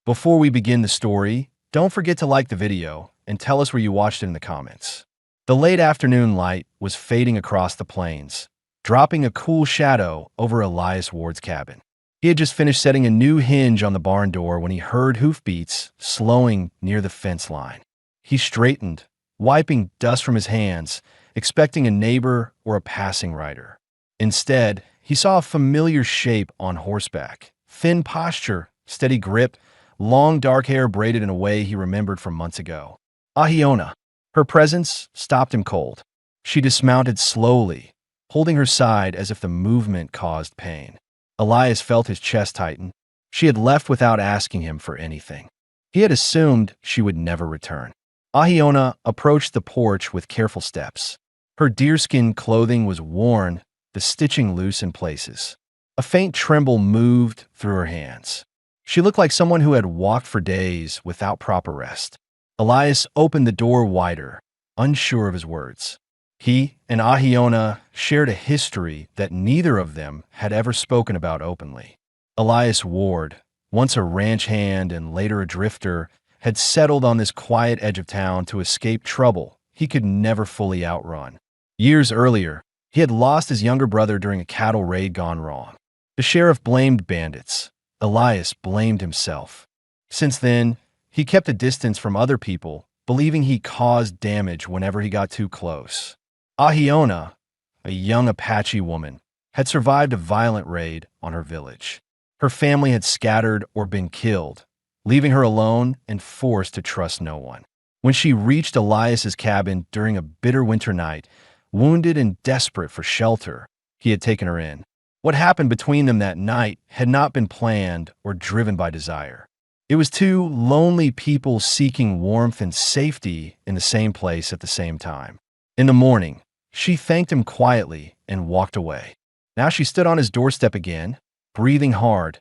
Before we begin the story, don't forget to like the video and tell us where you watched it in the comments. The late afternoon light was fading across the plains, dropping a cool shadow over Elias Ward's cabin. He had just finished setting a new hinge on the barn door when he heard hoofbeats slowing near the fence line. He straightened, wiping dust from his hands, expecting a neighbor or a passing rider. Instead, he saw a familiar shape on horseback. Thin posture, steady grip, long dark hair braided in a way he remembered from months ago. Ahiona. Her presence stopped him cold. She dismounted slowly, holding her side as if the movement caused pain. Elias felt his chest tighten. She had left without asking him for anything. He had assumed she would never return. Ahiona approached the porch with careful steps. Her deerskin clothing was worn, the stitching loose in places. A faint tremble moved through her hands. She looked like someone who had walked for days without proper rest. Elias opened the door wider, unsure of his words. He and Ahiona shared a history that neither of them had ever spoken about openly. Elias Ward, once a ranch hand and later a drifter, had settled on this quiet edge of town to escape trouble he could never fully outrun. Years earlier, he had lost his younger brother during a cattle raid gone wrong. The sheriff blamed bandits. Elias blamed himself. Since then, he kept a distance from other people, believing he caused damage whenever he got too close. Ahiona, a young Apache woman, had survived a violent raid on her village. Her family had scattered or been killed, leaving her alone and forced to trust no one. When she reached Elias's cabin during a bitter winter night, wounded and desperate for shelter, he had taken her in. What happened between them that night had not been planned or driven by desire. It was two lonely people seeking warmth and safety in the same place at the same time. In the morning, she thanked him quietly and walked away. Now she stood on his doorstep again, breathing hard,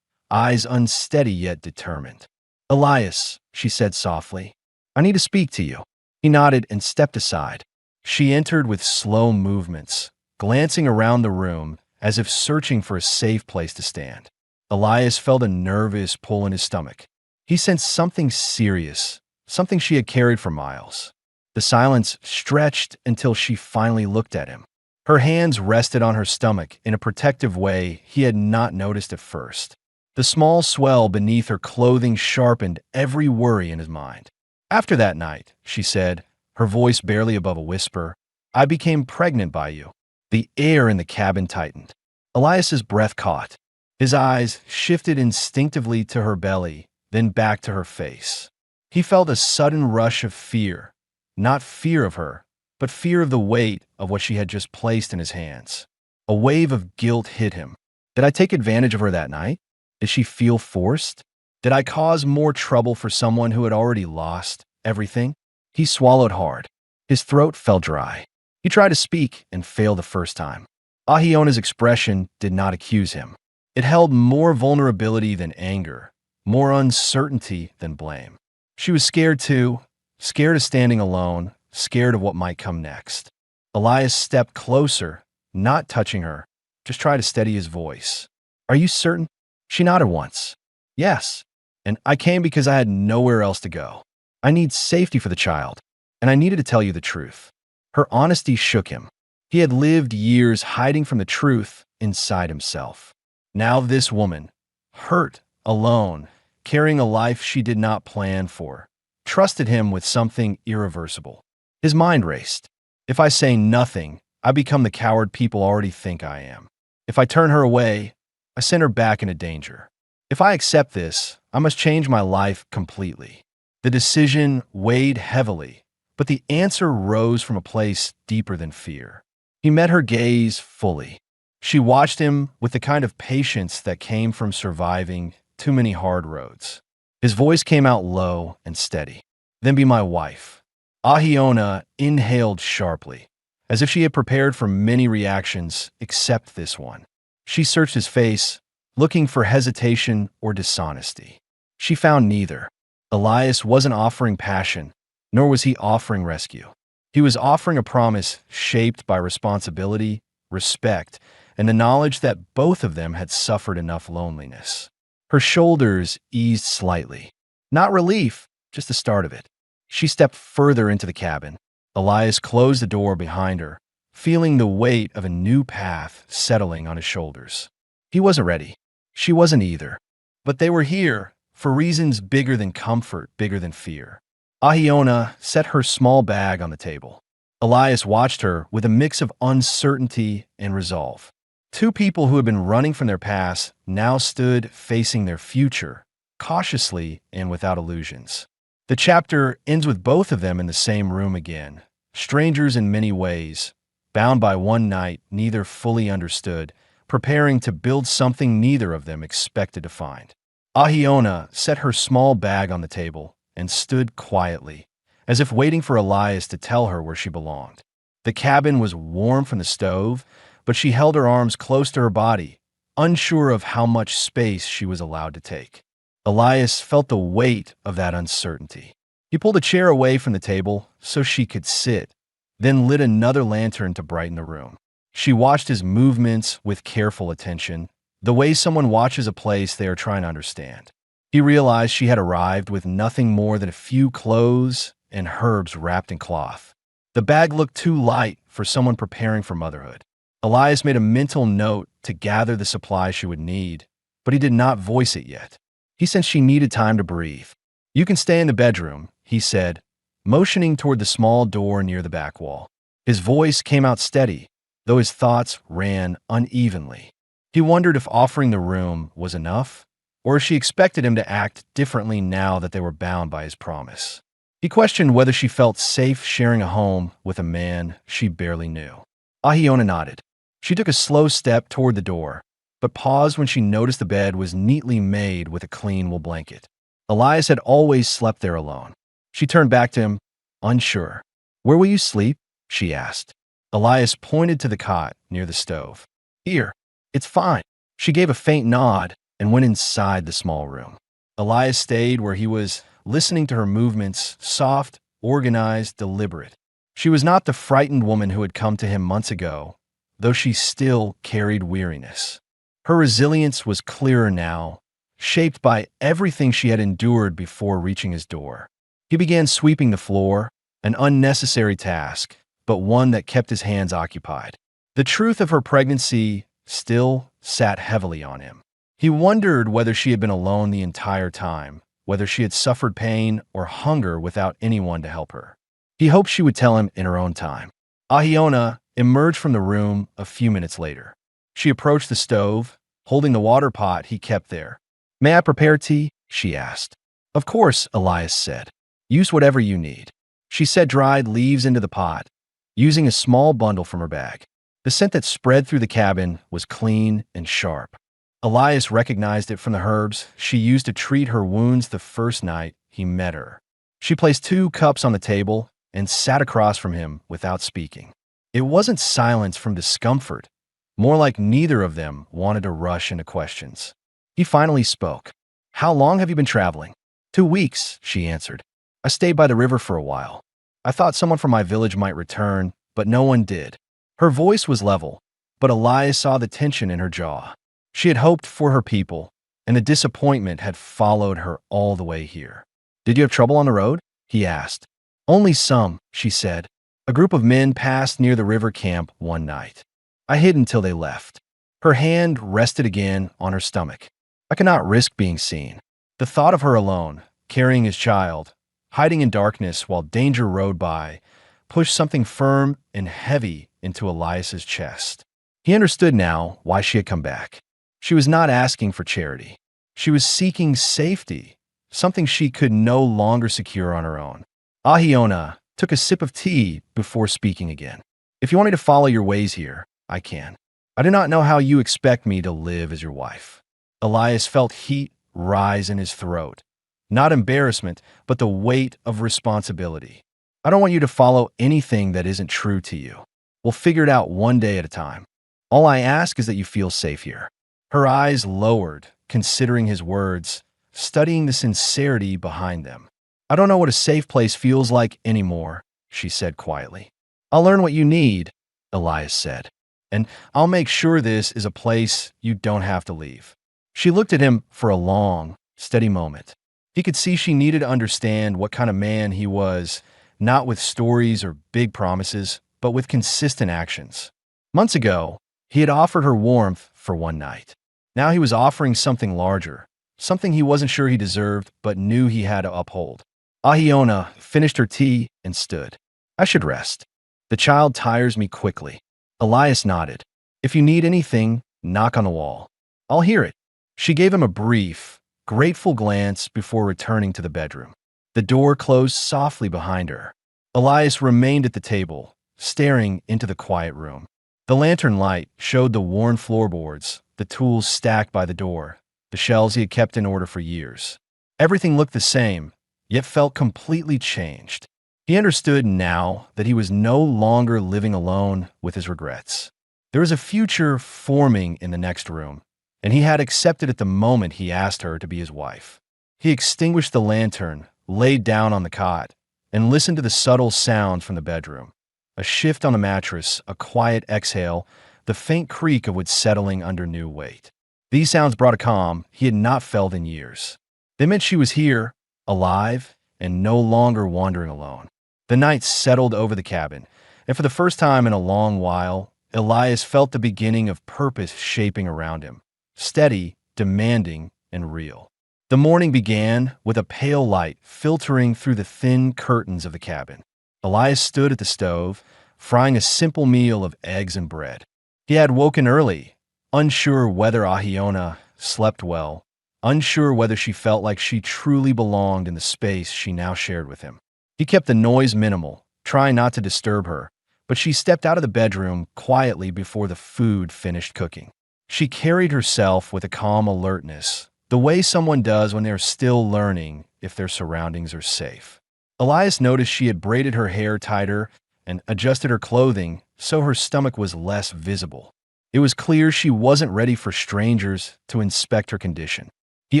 eyes unsteady yet determined. "Elias," she said softly, "I need to speak to you." He nodded and stepped aside. She entered with slow movements, glancing around the room as if searching for a safe place to stand. Elias felt a nervous pull in his stomach. He sensed something serious, something she had carried for miles. The silence stretched until she finally looked at him. Her hands rested on her stomach in a protective way he had not noticed at first. The small swell beneath her clothing sharpened every worry in his mind. "After that night," she said, her voice barely above a whisper, "I became pregnant by you." The air in the cabin tightened. Elias's breath caught. His eyes shifted instinctively to her belly, then back to her face. He felt a sudden rush of fear, not fear of her, but fear of the weight of what she had just placed in his hands. A wave of guilt hit him. Did I take advantage of her that night? Did she feel forced? Did I cause more trouble for someone who had already lost everything? He swallowed hard. His throat felt dry. He tried to speak and failed the first time. Ahiona's expression did not accuse him. It held more vulnerability than anger, more uncertainty than blame. She was scared too, scared of standing alone, scared of what might come next. Elias stepped closer, not touching her, just tried to steady his voice. "Are you certain?" She nodded once. "Yes, and I came because I had nowhere else to go. I need safety for the child, and I needed to tell you the truth." Her honesty shook him. He had lived years hiding from the truth inside himself. Now this woman, hurt, alone, carrying a life she did not plan for, trusted him with something irreversible. His mind raced. If I say nothing, I become the coward people already think I am. If I turn her away, I send her back into danger. If I accept this, I must change my life completely. The decision weighed heavily, but the answer rose from a place deeper than fear. He met her gaze fully. She watched him with the kind of patience that came from surviving too many hard roads. His voice came out low and steady. "Then be my wife." Ahiona inhaled sharply, as if she had prepared for many reactions except this one. She searched his face, looking for hesitation or dishonesty. She found neither. Elias wasn't offering passion, nor was he offering rescue. He was offering a promise shaped by responsibility, respect, and the knowledge that both of them had suffered enough loneliness. Her shoulders eased slightly. Not relief, just the start of it. She stepped further into the cabin. Elias closed the door behind her, feeling the weight of a new path settling on his shoulders. He wasn't ready. She wasn't either. But they were here, for reasons bigger than comfort, bigger than fear. Ahiona set her small bag on the table. Elias watched her with a mix of uncertainty and resolve. Two people who had been running from their past now stood facing their future, cautiously and without illusions. The chapter ends with both of them in the same room again, strangers in many ways, bound by one night neither fully understood, preparing to build something neither of them expected to find. Ahiona set her small bag on the table and stood quietly, as if waiting for Elias to tell her where she belonged. The cabin was warm from the stove, but she held her arms close to her body, unsure of how much space she was allowed to take. Elias felt the weight of that uncertainty. He pulled a chair away from the table so she could sit, then lit another lantern to brighten the room. She watched his movements with careful attention, the way someone watches a place they are trying to understand. He realized she had arrived with nothing more than a few clothes and herbs wrapped in cloth. The bag looked too light for someone preparing for motherhood. Elias made a mental note to gather the supplies she would need, but he did not voice it yet. He sensed she needed time to breathe. "You can stay in the bedroom," he said, motioning toward the small door near the back wall. His voice came out steady, though his thoughts ran unevenly. He wondered if offering the room was enough, or if she expected him to act differently now that they were bound by his promise. He questioned whether she felt safe sharing a home with a man she barely knew. Ahiona nodded. She took a slow step toward the door, but paused when she noticed the bed was neatly made with a clean wool blanket. Elias had always slept there alone. She turned back to him, unsure. "Where will you sleep?" she asked. Elias pointed to the cot near the stove. "Here, it's fine." She gave a faint nod and went inside the small room. Elias stayed where he was, listening to her movements, soft, organized, deliberate. She was not the frightened woman who had come to him months ago, though she still carried weariness. Her resilience was clearer now, shaped by everything she had endured before reaching his door. He began sweeping the floor, an unnecessary task, but one that kept his hands occupied. The truth of her pregnancy still sat heavily on him. He wondered whether she had been alone the entire time, whether she had suffered pain or hunger without anyone to help her. He hoped she would tell him in her own time. Ahiona emerged from the room a few minutes later. She approached the stove, holding the water pot he kept there. "May I prepare tea?" she asked. "Of course," Elias said. "Use whatever you need." She set dried leaves into the pot, using a small bundle from her bag. The scent that spread through the cabin was clean and sharp. Elias recognized it from the herbs she used to treat her wounds the first night he met her. She placed 2 cups on the table and sat across from him without speaking. It wasn't silence from discomfort, more like neither of them wanted to rush into questions. He finally spoke. "How long have you been traveling?" 2 weeks, she answered. "I stayed by the river for a while. I thought someone from my village might return, but no one did." Her voice was level, but Elias saw the tension in her jaw. She had hoped for her people, and the disappointment had followed her all the way here. "Did you have trouble on the road?" he asked. "Only some," she said. "A group of men passed near the river camp one night. I hid until they left." Her hand rested again on her stomach. "I cannot risk being seen." The thought of her alone, carrying his child, hiding in darkness while danger rode by, pushed something firm and heavy into Elias's chest. He understood now why she had come back. She was not asking for charity. She was seeking safety, something she could no longer secure on her own. Ahiona took a sip of tea before speaking again. "If you want me to follow your ways here, I can. I do not know how you expect me to live as your wife." Elias felt heat rise in his throat. Not embarrassment, but the weight of responsibility. "I don't want you to follow anything that isn't true to you. We'll figure it out one day at a time. All I ask is that you feel safe here." Her eyes lowered, considering his words, studying the sincerity behind them. "I don't know what a safe place feels like anymore," she said quietly. "I'll learn what you need," Elias said. "And I'll make sure this is a place you don't have to leave." She looked at him for a long, steady moment. He could see she needed to understand what kind of man he was, not with stories or big promises, but with consistent actions. Months ago, he had offered her warmth for one night. Now he was offering something larger, something he wasn't sure he deserved, but knew he had to uphold. Ahiona finished her tea and stood. I should rest. The child tires me quickly. Elias nodded. If you need anything, knock on the wall. I'll hear it. She gave him a brief, grateful glance before returning to the bedroom. The door closed softly behind her. Elias remained at the table, staring into the quiet room. The lantern light showed the worn floorboards, the tools stacked by the door, the shelves he had kept in order for years. Everything looked the same, yet felt completely changed. He understood now that he was no longer living alone with his regrets. There was a future forming in the next room, and he had accepted it the moment he asked her to be his wife. He extinguished the lantern, laid down on the cot, and listened to the subtle sounds from the bedroom. A shift on the mattress, a quiet exhale, the faint creak of wood settling under new weight. These sounds brought a calm he had not felt in years. They meant she was here, alive, and no longer wandering alone. The night settled over the cabin, and for the first time in a long while, Elias felt the beginning of purpose shaping around him. Steady, demanding, and real. The morning began with a pale light filtering through the thin curtains of the cabin. Elias stood at the stove, frying a simple meal of eggs and bread. He had woken early, unsure whether Ahiona slept well, unsure whether she felt like she truly belonged in the space she now shared with him. He kept the noise minimal, trying not to disturb her, but she stepped out of the bedroom quietly before the food finished cooking. She carried herself with a calm alertness, the way someone does when they're still learning if their surroundings are safe. Elias noticed she had braided her hair tighter and adjusted her clothing so her stomach was less visible. It was clear she wasn't ready for strangers to inspect her condition. He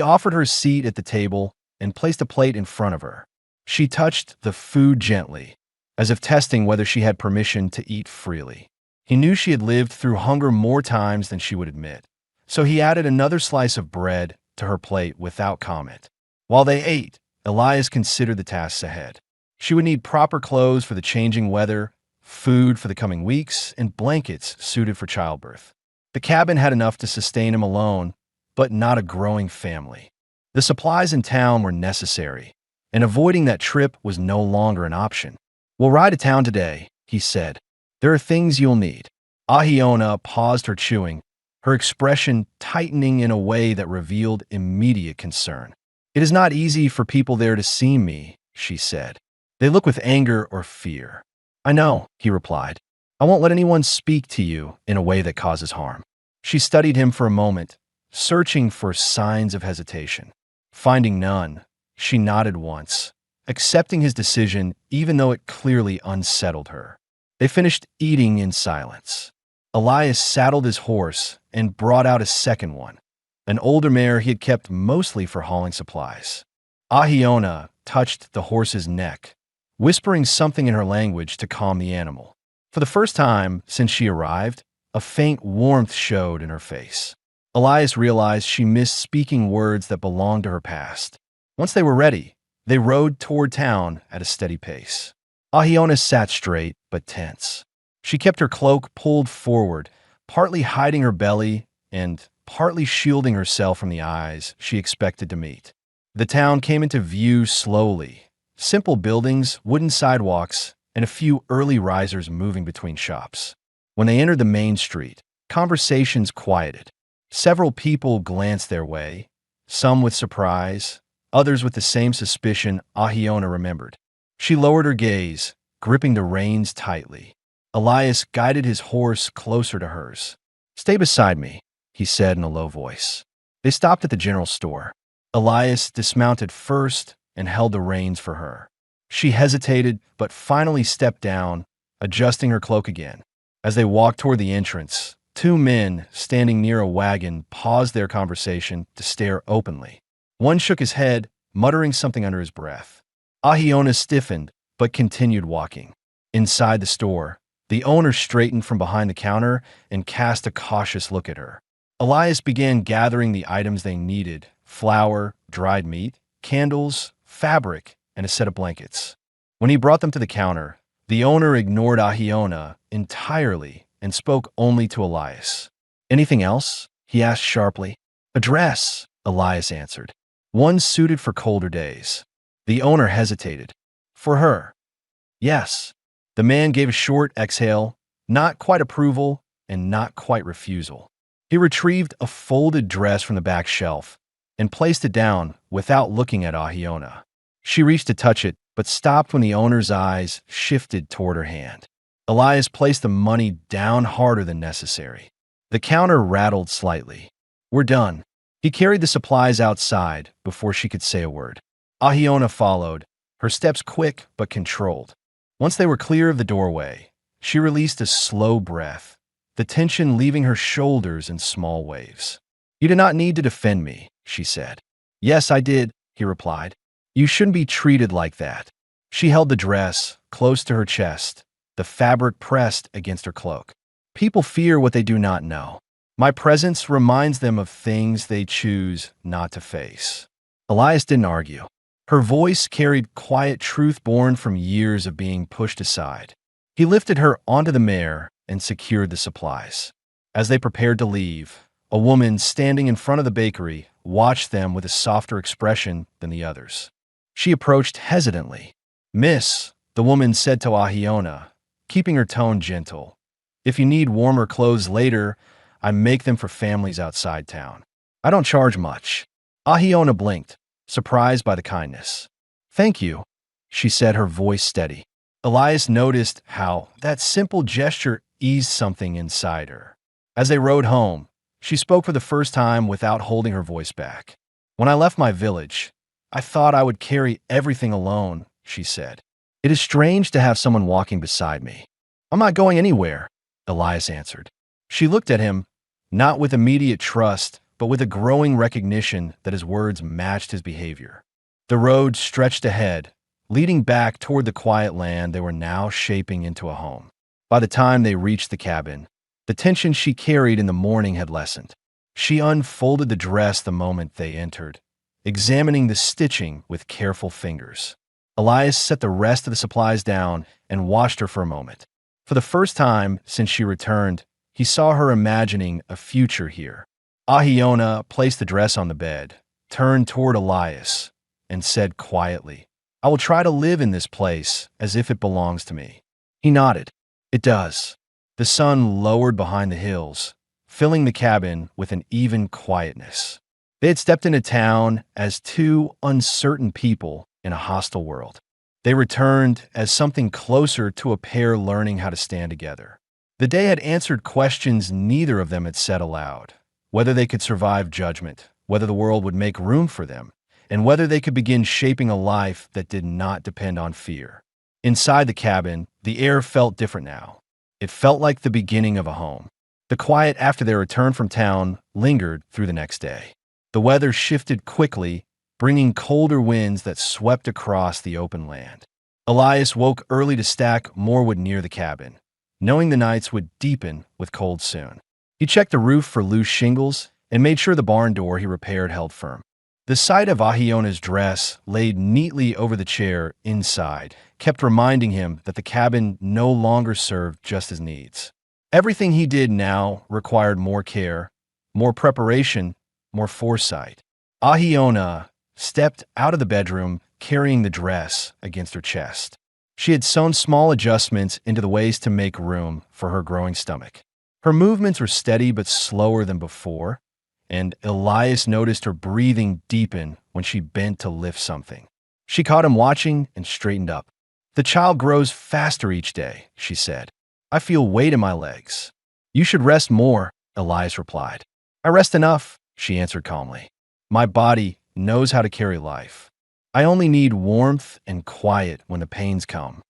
offered her a seat at the table and placed a plate in front of her. She touched the food gently, as if testing whether she had permission to eat freely. He knew she had lived through hunger more times than she would admit, so he added another slice of bread to her plate without comment. While they ate, Elias considered the tasks ahead. She would need proper clothes for the changing weather, food for the coming weeks, and blankets suited for childbirth. The cabin had enough to sustain him alone, but not a growing family. The supplies in town were necessary, and avoiding that trip was no longer an option. We'll ride to town today, he said. There are things you'll need. Ahiona paused her chewing, her expression tightening in a way that revealed immediate concern. It is not easy for people there to see me, she said. They look with anger or fear. I know, he replied. I won't let anyone speak to you in a way that causes harm. She studied him for a moment, searching for signs of hesitation. Finding none, she nodded once, accepting his decision even though it clearly unsettled her. They finished eating in silence. Elias saddled his horse and brought out a second one, an older mare he had kept mostly for hauling supplies. Ahiona touched the horse's neck, whispering something in her language to calm the animal. For the first time since she arrived, a faint warmth showed in her face. Elias realized she missed speaking words that belonged to her past. Once they were ready, they rode toward town at a steady pace. Ahiona sat straight but tense. She kept her cloak pulled forward, partly hiding her belly and partly shielding herself from the eyes she expected to meet. The town came into view slowly. Simple buildings, wooden sidewalks, and a few early risers moving between shops. When they entered the main street, conversations quieted. Several people glanced their way, some with surprise, others with the same suspicion Ahiona remembered. She lowered her gaze, gripping the reins tightly. Elias guided his horse closer to hers. Stay beside me, he said in a low voice. They stopped at the general store. Elias dismounted first and held the reins for her. She hesitated, but finally stepped down, adjusting her cloak again. As they walked toward the entrance, two men standing near a wagon paused their conversation to stare openly. One shook his head, muttering something under his breath. Ahiona stiffened, but continued walking. Inside the store, the owner straightened from behind the counter and cast a cautious look at her. Elias began gathering the items they needed: flour, dried meat, candles, fabric, and a set of blankets. When he brought them to the counter, the owner ignored Ahiona entirely and spoke only to Elias. "Anything else?" he asked sharply. "A dress," Elias answered. "One suited for colder days." The owner hesitated. "For her?" "Yes." The man gave a short exhale, not quite approval and not quite refusal. He retrieved a folded dress from the back shelf and placed it down without looking at Ahiona. She reached to touch it, but stopped when the owner's eyes shifted toward her hand. Elias placed the money down harder than necessary. The counter rattled slightly. "We're done." He carried the supplies outside before she could say a word. Ahiona followed, her steps quick but controlled. Once they were clear of the doorway, she released a slow breath, the tension leaving her shoulders in small waves. "You did not need to defend me," she said. "Yes, I did," he replied. "You shouldn't be treated like that." She held the dress close to her chest, the fabric pressed against her cloak. "People fear what they do not know. My presence reminds them of things they choose not to face." Elias didn't argue. Her voice carried quiet truth born from years of being pushed aside. He lifted her onto the mare and secured the supplies. As they prepared to leave, a woman standing in front of the bakery watched them with a softer expression than the others. She approached hesitantly. "Miss," the woman said to Ahiona, keeping her tone gentle, "if you need warmer clothes later, I make them for families outside town. I don't charge much." Ahiona blinked, surprised by the kindness. "Thank you," she said, her voice steady. Elias noticed how that simple gesture eased something inside her. As they rode home, she spoke for the first time without holding her voice back. "When I left my village, I thought I would carry everything alone," she said. "It is strange to have someone walking beside me." "I'm not going anywhere," Elias answered. She looked at him, not with immediate trust, but with a growing recognition that his words matched his behavior. The road stretched ahead, leading back toward the quiet land they were now shaping into a home. By the time they reached the cabin, the tension she carried in the morning had lessened. She unfolded the dress the moment they entered, examining the stitching with careful fingers. Elias set the rest of the supplies down and watched her for a moment. For the first time since she returned, he saw her imagining a future here. Ahiona placed the dress on the bed, turned toward Elias, and said quietly, "I will try to live in this place as if it belongs to me." He nodded. "It does." The sun lowered behind the hills, filling the cabin with an even quietness. They had stepped into town as two uncertain people in a hostile world. They returned as something closer to a pair learning how to stand together. The day had answered questions neither of them had said aloud: whether they could survive judgment, whether the world would make room for them, and whether they could begin shaping a life that did not depend on fear. Inside the cabin, the air felt different now. It felt like the beginning of a home. The quiet after their return from town lingered through the next day. The weather shifted quickly, bringing colder winds that swept across the open land. Elias woke early to stack more wood near the cabin, knowing the nights would deepen with cold soon. He checked the roof for loose shingles and made sure the barn door he repaired held firm. The sight of Ahiona's dress laid neatly over the chair inside kept reminding him that the cabin no longer served just his needs. Everything he did now required more care, more preparation, more foresight. Ahiona stepped out of the bedroom carrying the dress against her chest. She had sewn small adjustments into the waist to make room for her growing stomach. Her movements were steady but slower than before, and Elias noticed her breathing deepen when she bent to lift something. She caught him watching and straightened up. "The child grows faster each day," she said. "I feel weight in my legs." "You should rest more," Elias replied. "I rest enough," she answered calmly. "My body knows how to carry life. I only need warmth and quiet when the pains come."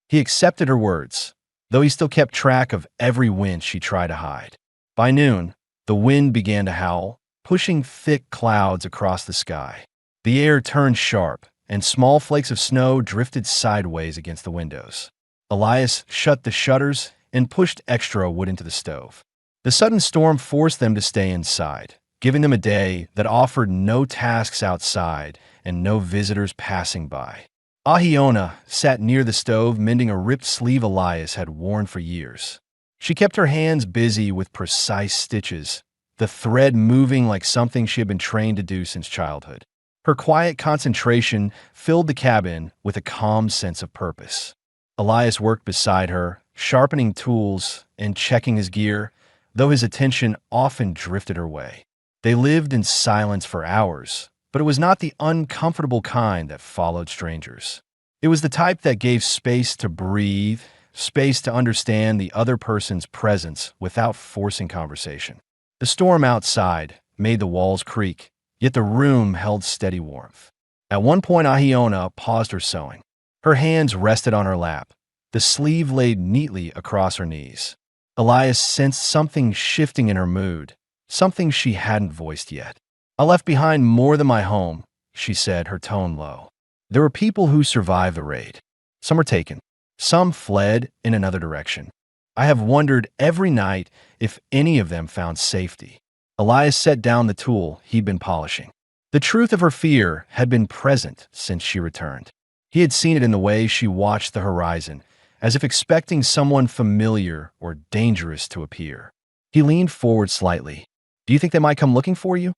He accepted her words, though he still kept track of every winch she tried to hide. By noon, the wind began to howl, pushing thick clouds across the sky. The air turned sharp, and small flakes of snow drifted sideways against the windows. Elias shut the shutters and pushed extra wood into the stove. The sudden storm forced them to stay inside, giving them a day that offered no tasks outside and no visitors passing by. Ahiona sat near the stove mending a ripped sleeve Elias had worn for years. She kept her hands busy with precise stitches, the thread moving like something she had been trained to do since childhood. Her quiet concentration filled the cabin with a calm sense of purpose. Elias worked beside her, sharpening tools and checking his gear, though his attention often drifted her way. They lived in silence for hours, but it was not the uncomfortable kind that followed strangers. It was the type that gave space to breathe, space to understand the other person's presence without forcing conversation. The storm outside made the walls creak, yet the room held steady warmth. At one point, Ahiona paused her sewing. Her hands rested on her lap, the sleeve laid neatly across her knees. Elias sensed something shifting in her mood, something she hadn't voiced yet. "I left behind more than my home," she said, her tone low. "There were people who survived the raid. Some were taken. Some fled in another direction. I have wondered every night if any of them found safety." Elias set down the tool he'd been polishing. The truth of her fear had been present since she returned. He had seen it in the way she watched the horizon, as if expecting someone familiar or dangerous to appear. He leaned forward slightly. "Do you think they might come looking for you?"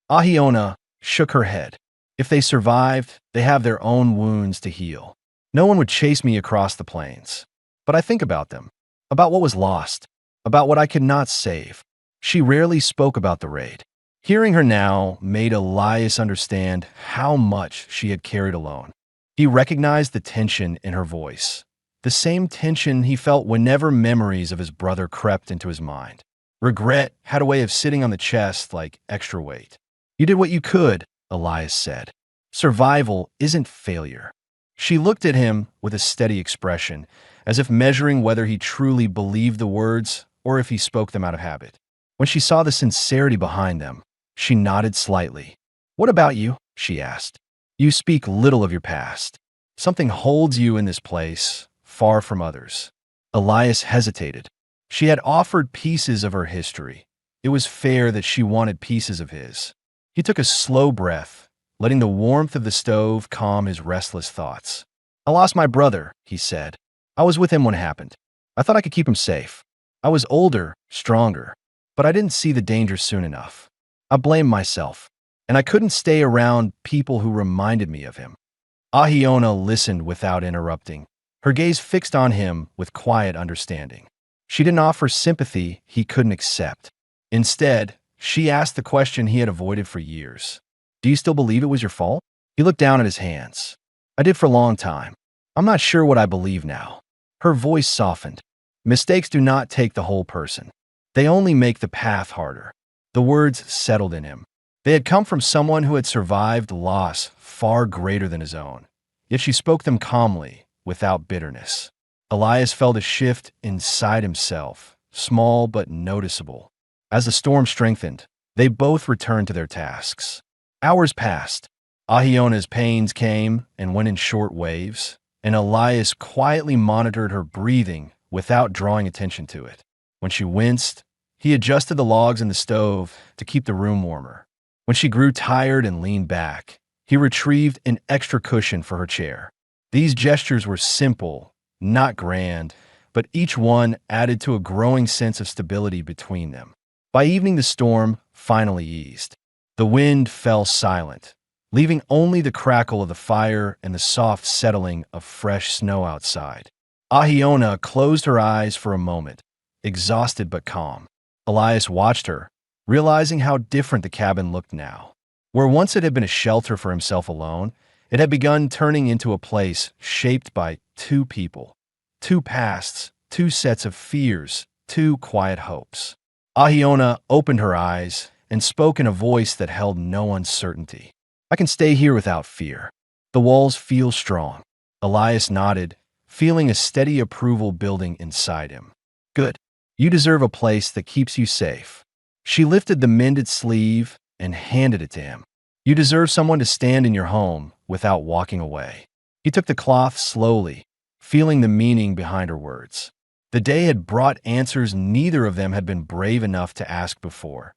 Ahiona shook her head. "If they survived, they have their own wounds to heal. No one would chase me across the plains. But I think about them, about what was lost, about what I could not save." She rarely spoke about the raid. Hearing her now made Elias understand how much she had carried alone. He recognized the tension in her voice, the same tension he felt whenever memories of his brother crept into his mind. Regret had a way of sitting on the chest like extra weight. "You did what you could," Elias said. "Survival isn't failure." She looked at him with a steady expression, as if measuring whether he truly believed the words or if he spoke them out of habit. When she saw the sincerity behind them, she nodded slightly. "What about you?" she asked. "You speak little of your past. Something holds you in this place, far from others." Elias hesitated. She had offered pieces of her history. It was fair that she wanted pieces of his. He took a slow breath, letting the warmth of the stove calm his restless thoughts. "I lost my brother," he said. "I was with him when it happened. I thought I could keep him safe. I was older, stronger, but I didn't see the danger soon enough. I blamed myself, and I couldn't stay around people who reminded me of him." Ahiona listened without interrupting, her gaze fixed on him with quiet understanding. She didn't offer sympathy he couldn't accept. Instead, she asked the question he had avoided for years. "Do you still believe it was your fault?" He looked down at his hands. "I did for a long time. I'm not sure what I believe now." Her voice softened. "Mistakes do not take the whole person. They only make the path harder." The words settled in him. They had come from someone who had survived loss far greater than his own. Yet she spoke them calmly, without bitterness. Elias felt a shift inside himself, small but noticeable. As the storm strengthened, they both returned to their tasks. Hours passed. Ahiona's pains came and went in short waves, and Elias quietly monitored her breathing without drawing attention to it. When she winced, he adjusted the logs in the stove to keep the room warmer. When she grew tired and leaned back, he retrieved an extra cushion for her chair. These gestures were simple, not grand, but each one added to a growing sense of stability between them. By evening, the storm finally eased. The wind fell silent, leaving only the crackle of the fire and the soft settling of fresh snow outside. Ahiona closed her eyes for a moment, exhausted but calm. Elias watched her, realizing how different the cabin looked now. Where once it had been a shelter for himself alone, it had begun turning into a place shaped by two people, two pasts, two sets of fears, two quiet hopes. Ahiona opened her eyes and spoke in a voice that held no uncertainty. "I can stay here without fear. The walls feel strong." Elias nodded, feeling a steady approval building inside him. "Good. You deserve a place that keeps you safe." She lifted the mended sleeve and handed it to him. "You deserve someone to stand in your home without walking away." He took the cloth slowly, feeling the meaning behind her words. The day had brought answers neither of them had been brave enough to ask before.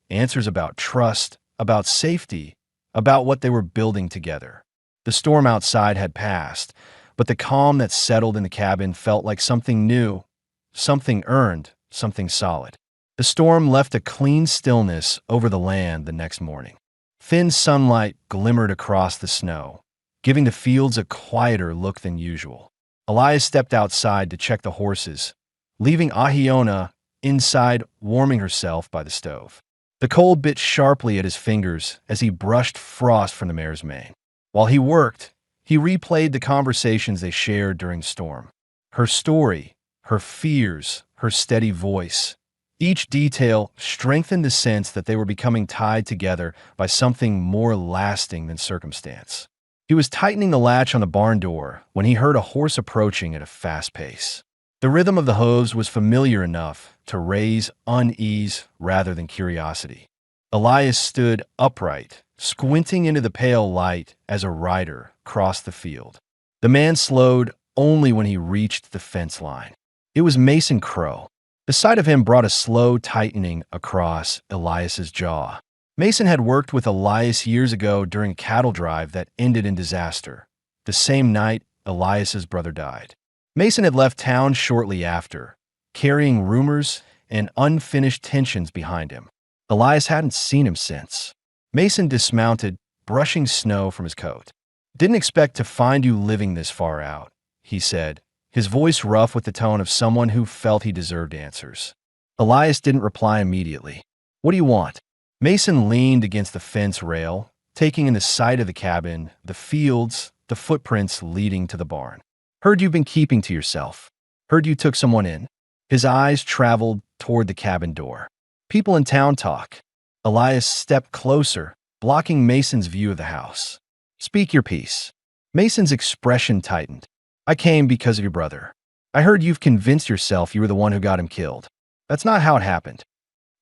Answers about trust, about safety, about what they were building together. The storm outside had passed, but the calm that settled in the cabin felt like something new, something earned, something solid. The storm left a clean stillness over the land the next morning. Thin sunlight glimmered across the snow, giving the fields a quieter look than usual. Elias stepped outside to check the horses, leaving Ahiona inside warming herself by the stove. The cold bit sharply at his fingers as he brushed frost from the mare's mane. While he worked, he replayed the conversations they shared during the storm. Her story, her fears, her steady voice. Each detail strengthened the sense that they were becoming tied together by something more lasting than circumstance. He was tightening the latch on the barn door when he heard a horse approaching at a fast pace. The rhythm of the hooves was familiar enough to raise unease rather than curiosity. Elias stood upright, squinting into the pale light as a rider crossed the field. The man slowed only when he reached the fence line. It was Mason Crow. The sight of him brought a slow tightening across Elias's jaw. Mason had worked with Elias years ago during a cattle drive that ended in disaster. The same night, Elias's brother died. Mason had left town shortly after, carrying rumors and unfinished tensions behind him. Elias hadn't seen him since. Mason dismounted, brushing snow from his coat. "Didn't expect to find you living this far out," he said, his voice rough with the tone of someone who felt he deserved answers. Elias didn't reply immediately. "What do you want?" Mason leaned against the fence rail, taking in the sight of the cabin, the fields, the footprints leading to the barn. "Heard you've been keeping to yourself. Heard you took someone in." His eyes traveled toward the cabin door. "People in town talk." Elias stepped closer, blocking Mason's view of the house. "Speak your piece." Mason's expression tightened. "I came because of your brother. I heard you've convinced yourself you were the one who got him killed. That's not how it happened."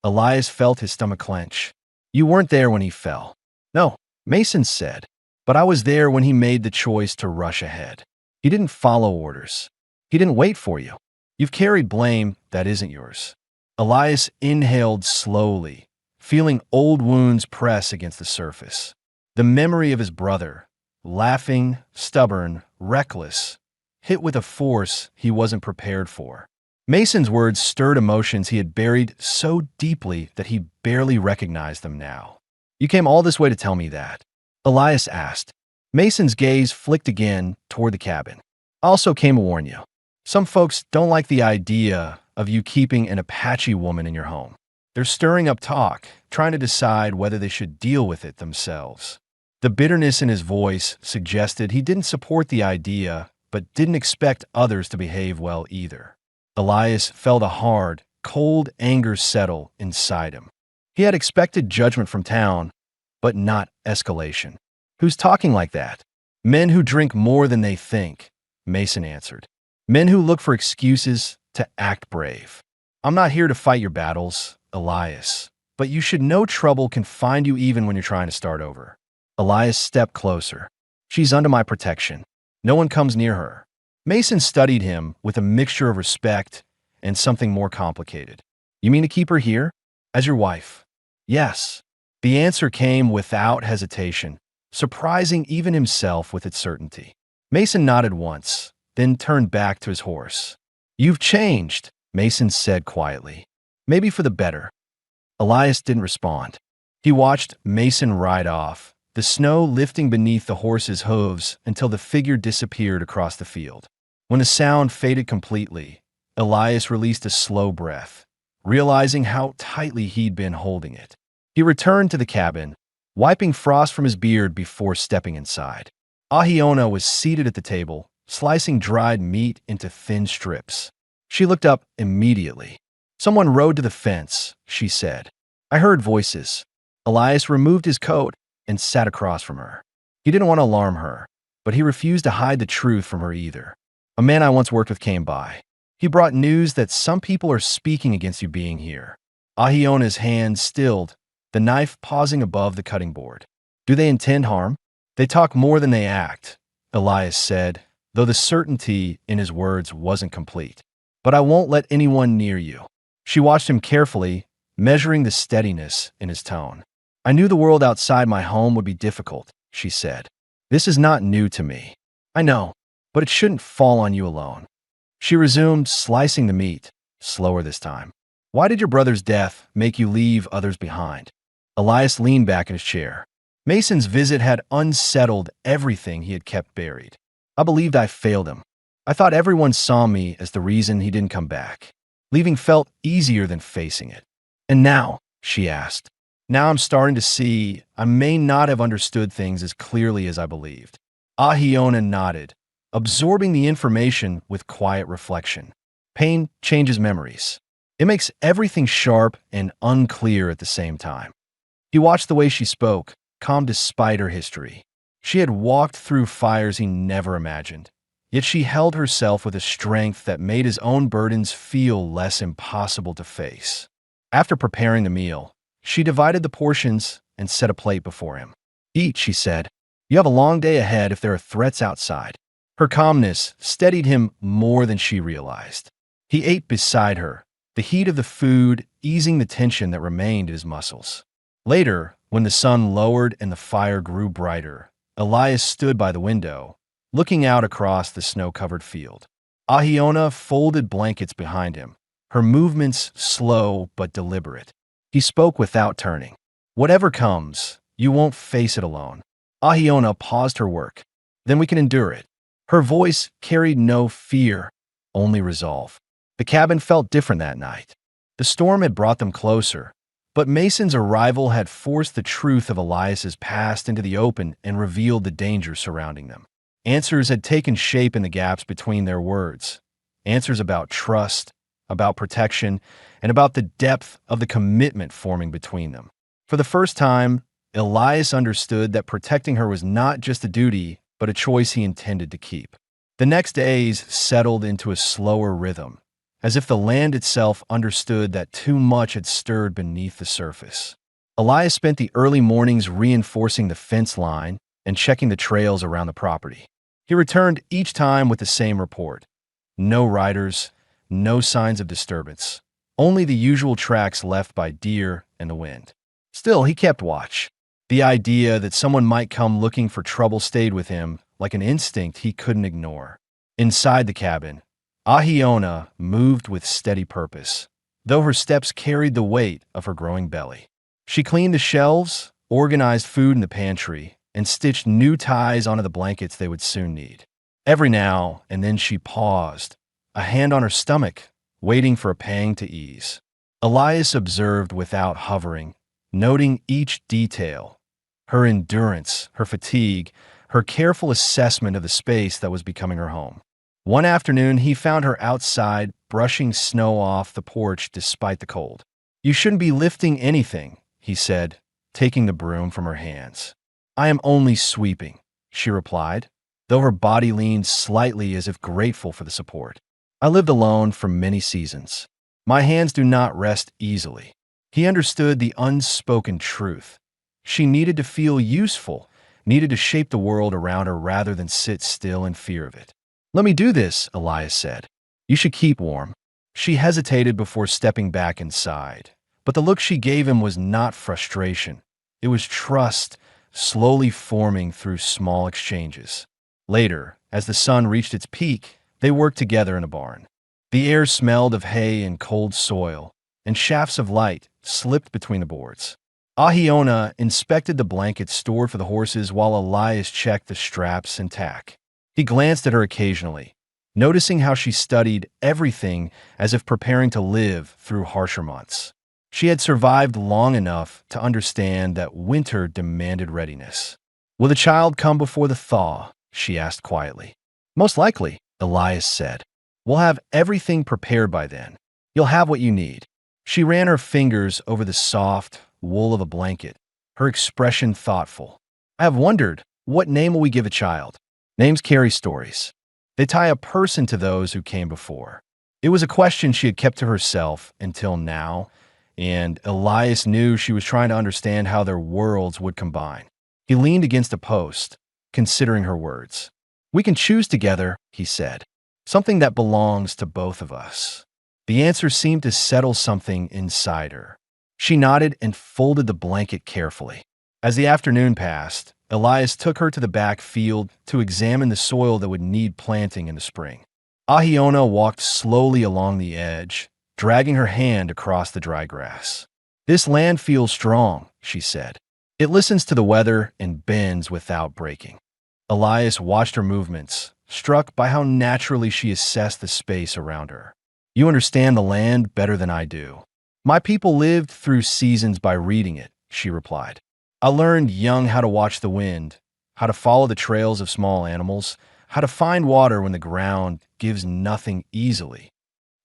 Elias felt his stomach clench. "You weren't there when he fell." "No," Mason said, "but I was there when he made the choice to rush ahead. He didn't follow orders. He didn't wait for you. You've carried blame that isn't yours." Elias inhaled slowly, feeling old wounds press against the surface. The memory of his brother, laughing, stubborn, reckless, hit with a force he wasn't prepared for. Mason's words stirred emotions he had buried so deeply that he barely recognized them now. "You came all this way to tell me that?" Elias asked. Mason's gaze flicked again toward the cabin. "I also came to warn you. Some folks don't like the idea of you keeping an Apache woman in your home. They're stirring up talk, trying to decide whether they should deal with it themselves." The bitterness in his voice suggested he didn't support the idea, but didn't expect others to behave well either. Elias felt a hard, cold anger settle inside him. He had expected judgment from town, but not escalation. "Who's talking like that?" "Men who drink more than they think," Mason answered. "Men who look for excuses to act brave." "I'm not here to fight your battles, Elias, but you should know trouble can find you even when you're trying to start over." Elias stepped closer. "She's under my protection. No one comes near her." Mason studied him with a mixture of respect and something more complicated. "You mean to keep her here? As your wife?" "Yes." The answer came without hesitation, surprising even himself with its certainty. Mason nodded once, then turned back to his horse. "You've changed," Mason said quietly. "Maybe for the better." Elias didn't respond. He watched Mason ride off, the snow lifting beneath the horse's hooves until the figure disappeared across the field. When the sound faded completely, Elias released a slow breath, realizing how tightly he'd been holding it. He returned to the cabin, wiping frost from his beard before stepping inside. Ahiona was seated at the table, slicing dried meat into thin strips. She looked up immediately. "Someone rode to the fence," she said. "I heard voices." Elias removed his coat and sat across from her. He didn't want to alarm her, but he refused to hide the truth from her either. "A man I once worked with came by. He brought news that some people are speaking against you being here." Ahiona's hand stilled, the knife pausing above the cutting board. "Do they intend harm?" "They talk more than they act," Elias said, though the certainty in his words wasn't complete. "But I won't let anyone near you." She watched him carefully, measuring the steadiness in his tone. I knew the world outside my home would be difficult, she said. This is not new to me. I know, but it shouldn't fall on you alone. She resumed, slicing the meat, slower this time. Why did your brother's death make you leave others behind? Elias leaned back in his chair. Mason's visit had unsettled everything he had kept buried. I believed I failed him. I thought everyone saw me as the reason he didn't come back. Leaving felt easier than facing it. And now, she asked, now I'm starting to see I may not have understood things as clearly as I believed. Ahiona nodded, absorbing the information with quiet reflection. Pain changes memories. It makes everything sharp and unclear at the same time. He watched the way she spoke, calm despite her history. She had walked through fires he never imagined, yet she held herself with a strength that made his own burdens feel less impossible to face. After preparing the meal, she divided the portions and set a plate before him. Eat, she said. You have a long day ahead if there are threats outside. Her calmness steadied him more than she realized. He ate beside her, the heat of the food easing the tension that remained in his muscles. Later, when the sun lowered and the fire grew brighter, Elias stood by the window, looking out across the snow-covered field. Ahiona folded blankets behind him, her movements slow but deliberate. He spoke without turning. Whatever comes, you won't face it alone. Ahiona paused her work. Then we can endure it. Her voice carried no fear, only resolve. The cabin felt different that night. The storm had brought them closer, but Mason's arrival had forced the truth of Elias's past into the open and revealed the danger surrounding them. Answers had taken shape in the gaps between their words. Answers about trust, about protection, and about the depth of the commitment forming between them. For the first time, Elias understood that protecting her was not just a duty, but a choice he intended to keep. The next days settled into a slower rhythm, as if the land itself understood that too much had stirred beneath the surface. Elias spent the early mornings reinforcing the fence line and checking the trails around the property. He returned each time with the same report. No riders, no signs of disturbance, only the usual tracks left by deer and the wind. Still, he kept watch. The idea that someone might come looking for trouble stayed with him like an instinct he couldn't ignore. Inside the cabin, Ahiona moved with steady purpose, though her steps carried the weight of her growing belly. She cleaned the shelves, organized food in the pantry, and stitched new ties onto the blankets they would soon need. Every now and then she paused, a hand on her stomach, waiting for a pang to ease. Elias observed without hovering, noting each detail, her endurance, her fatigue, her careful assessment of the space that was becoming her home. One afternoon, he found her outside, brushing snow off the porch despite the cold. You shouldn't be lifting anything, he said, taking the broom from her hands. I am only sweeping, she replied, though her body leaned slightly as if grateful for the support. I lived alone for many seasons. My hands do not rest easily. He understood the unspoken truth. She needed to feel useful, needed to shape the world around her rather than sit still in fear of it. Let me do this, Elias said. You should keep warm. She hesitated before stepping back inside, but the look she gave him was not frustration. It was trust, slowly forming through small exchanges. Later, as the sun reached its peak, they worked together in a barn. The air smelled of hay and cold soil, and shafts of light slipped between the boards. Ahiona inspected the blankets stored for the horses while Elias checked the straps and tack. He glanced at her occasionally, noticing how she studied everything as if preparing to live through harsher months. She had survived long enough to understand that winter demanded readiness. Will the child come before the thaw? She asked quietly. Most likely, Elias said. We'll have everything prepared by then. You'll have what you need. She ran her fingers over the soft wool of a blanket, her expression thoughtful. I have wondered, what name will we give a child? Names carry stories. They tie a person to those who came before. It was a question she had kept to herself until now, and Elias knew she was trying to understand how their worlds would combine. He leaned against a post, considering her words. We can choose together, he said. Something that belongs to both of us. The answer seemed to settle something inside her. She nodded and folded the blanket carefully. As the afternoon passed, Elias took her to the back field to examine the soil that would need planting in the spring. Ahiona walked slowly along the edge, dragging her hand across the dry grass. "This land feels strong," she said. "It listens to the weather and bends without breaking." Elias watched her movements, struck by how naturally she assessed the space around her. "You understand the land better than I do. My people lived through seasons by reading it," she replied. "I learned young how to watch the wind, how to follow the trails of small animals, how to find water when the ground gives nothing easily."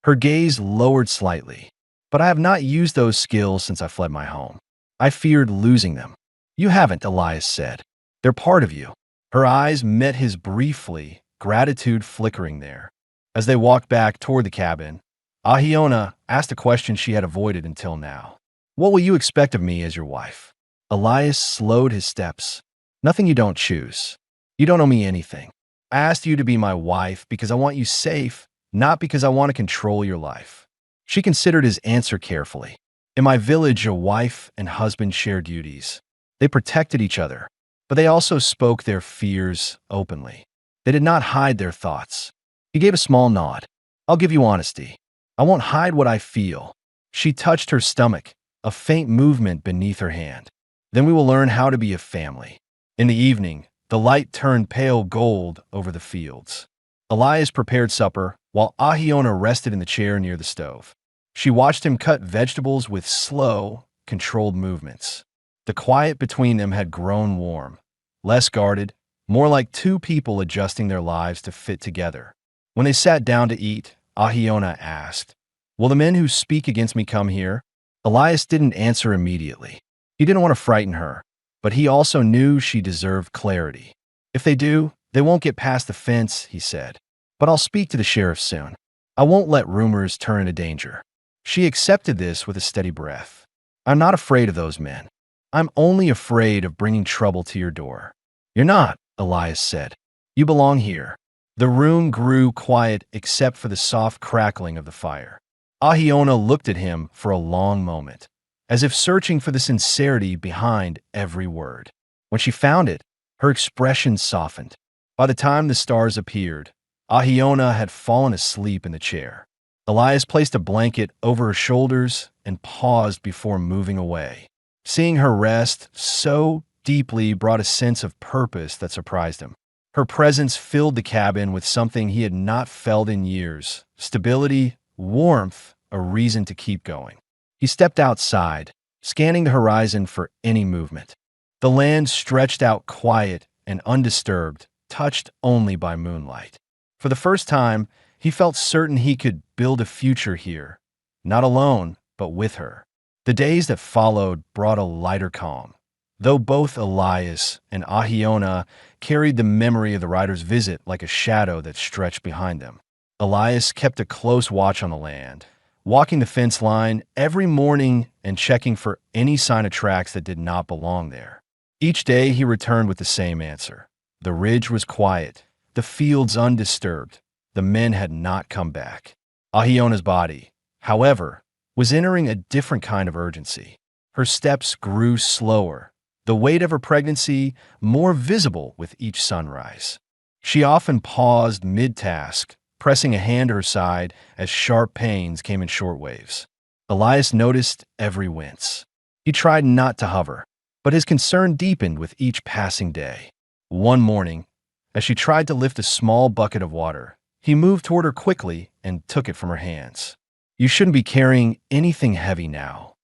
Her gaze lowered slightly. "But I have not used those skills since I fled my home. I feared losing them." "You haven't," Elias said. "They're part of you." Her eyes met his briefly, gratitude flickering there. As they walked back toward the cabin, Ahiona asked a question she had avoided until now. "What will you expect of me as your wife?" Elias slowed his steps. "Nothing you don't choose. You don't owe me anything. I asked you to be my wife because I want you safe, not because I want to control your life." She considered his answer carefully. "In my village, a wife and husband shared duties. They protected each other, but they also spoke their fears openly. They did not hide their thoughts." He gave a small nod. "I'll give you honesty. I won't hide what I feel." She touched her stomach, a faint movement beneath her hand. "Then we will learn how to be a family." In the evening, the light turned pale gold over the fields. Elias prepared supper, while Ahiona rested in the chair near the stove. She watched him cut vegetables with slow, controlled movements. The quiet between them had grown warm, less guarded, more like two people adjusting their lives to fit together. When they sat down to eat, Ahiona asked, "Will the men who speak against me come here?" Elias didn't answer immediately. He didn't want to frighten her, but he also knew she deserved clarity. "If they do, they won't get past the fence," he said. "But I'll speak to the sheriff soon. I won't let rumors turn into danger." She accepted this with a steady breath. "I'm not afraid of those men. I'm only afraid of bringing trouble to your door." "You're not," Elias said. "You belong here." The room grew quiet except for the soft crackling of the fire. Ahiona looked at him for a long moment, as if searching for the sincerity behind every word. When she found it, her expression softened. By the time the stars appeared, Ahiona had fallen asleep in the chair. Elias placed a blanket over her shoulders and paused before moving away. Seeing her rest so deeply brought a sense of purpose that surprised him. Her presence filled the cabin with something he had not felt in years: stability, warmth, a reason to keep going. He stepped outside, scanning the horizon for any movement. The land stretched out quiet and undisturbed, touched only by moonlight. For the first time, he felt certain he could build a future here, not alone, but with her. The days that followed brought a lighter calm, though both Elias and Ahiona carried the memory of the rider's visit like a shadow that stretched behind them. Elias kept a close watch on the land, walking the fence line every morning and checking for any sign of tracks that did not belong there. Each day he returned with the same answer. The ridge was quiet, the fields undisturbed. The men had not come back. Ahiona's body, however, was entering a different kind of urgency. Her steps grew slower, the weight of her pregnancy more visible with each sunrise. She often paused mid-task, pressing a hand to her side as sharp pains came in short waves. Elias noticed every wince. He tried not to hover, but his concern deepened with each passing day. One morning, as she tried to lift a small bucket of water, he moved toward her quickly and took it from her hands. "You shouldn't be carrying anything heavy now."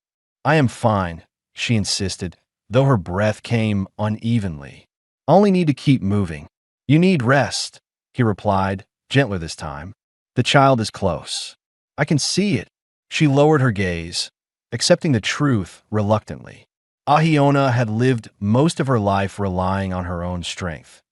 "I am fine," she insisted, though her breath came unevenly. "I only need to keep moving." "You need rest," he replied, gentler this time. "The child is close. I can see it." She lowered her gaze, accepting the truth reluctantly. Ahiona had lived most of her life relying on her own strength.